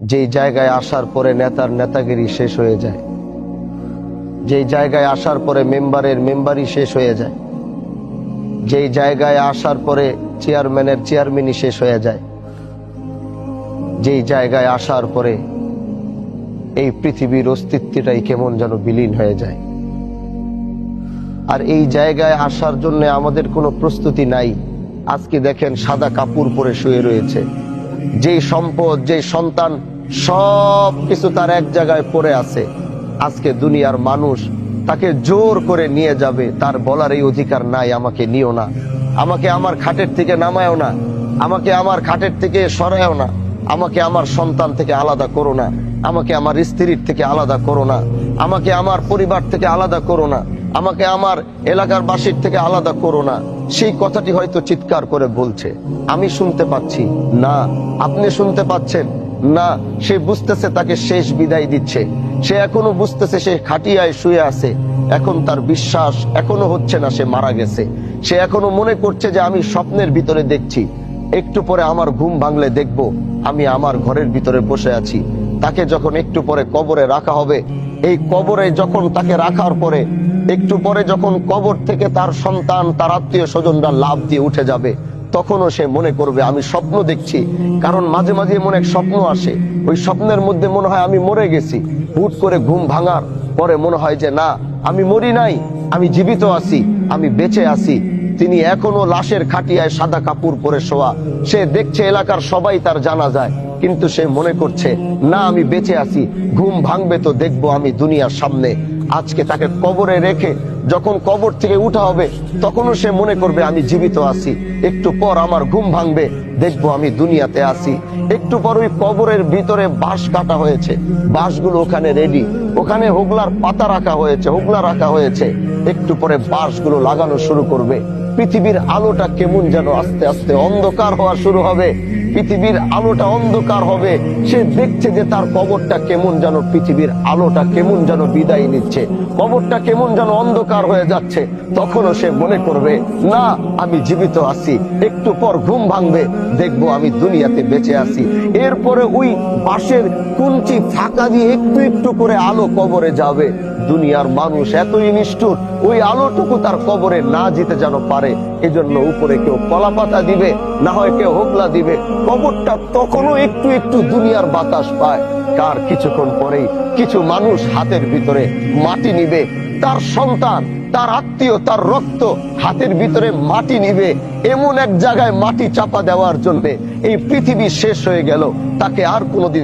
যেই জায়গায় আসার পরে নেতার নেতাগিরি শেষ হয়ে যায়, যেই জায়গায় আসার পরে মেম্বারের মেম্বারি শেষ হয়ে যায়, যেই জায়গায় আসার পরে চেয়ারম্যানের চেয়ারম্যানই শেষ হয়ে যায়, যেই জায়গায় আসার পরে এই পৃথিবীর অস্তিত্বটাই কেমন যেন বিলীন হয়ে যায়। আর এই জায়গায় আসার জন্য আমাদের কোনো প্রস্তুতি নাই। আজকে দেখেন সাদা কাপড় পরে শুয়ে রয়েছে, যেই সম্পদ, যেই সন্তান, সব কিছু তার এক জায়গায় পড়ে আছে। আজকে দুনিয়ার মানুষ তাকে জোর করে নিয়ে যাবে, তার বলার এই অধিকার নাই আমাকে নিও না, আমাকে আমার খাটের থেকে নামায়ও না, আমাকে আমার খাটের থেকে সরায়ও না, আমাকে আমার সন্তান থেকে আলাদা করো না, আমাকে আমার স্ত্রীর থেকে আলাদা করো না, আমাকে আমার পরিবার থেকে আলাদা করো না, আমাকে আমার এলাকার বাসীর থেকে আলাদা করো না। সেই কথাটি হয়তো চিৎকার করে বলছে, আমি শুনতে পাচ্ছি না, আপনি শুনতে পাচ্ছেন না। সে বুঝতেছে তাকে শেষ বিদায় দিচ্ছে, সে এখনো বুঝতেছে সে খাটিয়ায় শুয়ে আছে, এখন তার বিশ্বাস এখনো হচ্ছে না সে মারা গেছে। সে এখনো মনে করছে যে আমি স্বপ্নের ভিতরে দেখছি, একটু পরে আমার ঘুম ভাঙলে দেখব আমি আমার ঘরের ভিতরে বসে আছি। তাকে যখন একটু পরে কবরে রাখা হবে, এই কবরে যখন তাকে রাখার পরে একটু পরে যখন কবর থেকে তার সন্তান, তার আত্মীয় স্বজনরা লাফ দিয়ে উঠে যাবে, তখনও সে মনে করবে আমি স্বপ্ন দেখছি। কারণ মাঝে মাঝে এমন এক স্বপ্ন আসে, ওই স্বপ্নের মধ্যে মনে হয় আমি মরে গেছি। হুট করে ঘুম ভাঙার পরে মনে হয় যে না, আমি মরি নাই, আমি জীবিত আছি, আমি বেঁচে আছি। তিনি এখনো লাশের খাটিয়ায় সাদা কাপড় পরে শোয়া। সে দেখছে এলাকার সবাই তার জানা যায়, কিন্তু সে মনে করছে না, আমি বেঁচে আছি, ঘুম ভাঙবে তো দেখবো আমি দুনিয়ার সামনে। আজকে তাকে কবরে রেখে যখন কবর থেকে উঠা হবে, তখনও সে মনে করবে আমি জীবিত আছি, একটু পর আমার ঘুম ভাঙবে, দেখবো আমি দুনিয়াতে আছি। একটু পর ওই কবরের ভিতরে বাঁশ কাটা হয়েছে, বাঁশগুলো ওখানে রেডি, ওখানে হোগলার পাতা রাখা হয়েছে, হোগলা রাখা হয়েছে। একটু পরে বাঁশগুলো লাগানো শুরু করবে। পৃথিবীর আলোটা কেমন যেন আস্তে আস্তে অন্ধকার হওয়া শুরু হবে, পৃথিবীর আলোটা অন্ধকার হবে। সে দেখছে যে তার কবরটা কেমন যেন, পৃথিবীর আলোটা কেমন যেন বিদায় নিচ্ছে, কবরটা কেমন যেন অন্ধকার হয়ে যাচ্ছে। তখনও সে মনে করবে না, আমি জীবিত আছি, একটু পর ঘুম ভাঙবে, দেখবো আমি দুনিয়াতে বেঁচে আছি। এরপরে ওই বাঁশের কুঞ্চি ফাঁকা দিয়ে একটু একটু করে আলো কবরে যাবে। দুনিয়ার মানুষ এতই নিষ্ঠুর, ওই আলোটুকু তার কবরে না যেতে যেন পারে, এজন্য উপরে কেউ কলা পাতা দিবে, না হয় কেউ হোগলা দিবে। কবরটা তখনও একটু একটু দুনিয়ার বাতাস পায়। তার কিছুক্ষণ পরেই কিছু মানুষ হাতের ভিতরে মাটি নিবে, তার সন্তান, তার আত্মীয়, তার রক্ত হাতের ভিতরে মাটি নিবে, এমন এক জায়গায় মাটি চাপা দেওয়ার জন্য এই পৃথিবী শেষ হয়ে গেল, তাকে আর কোনোদিন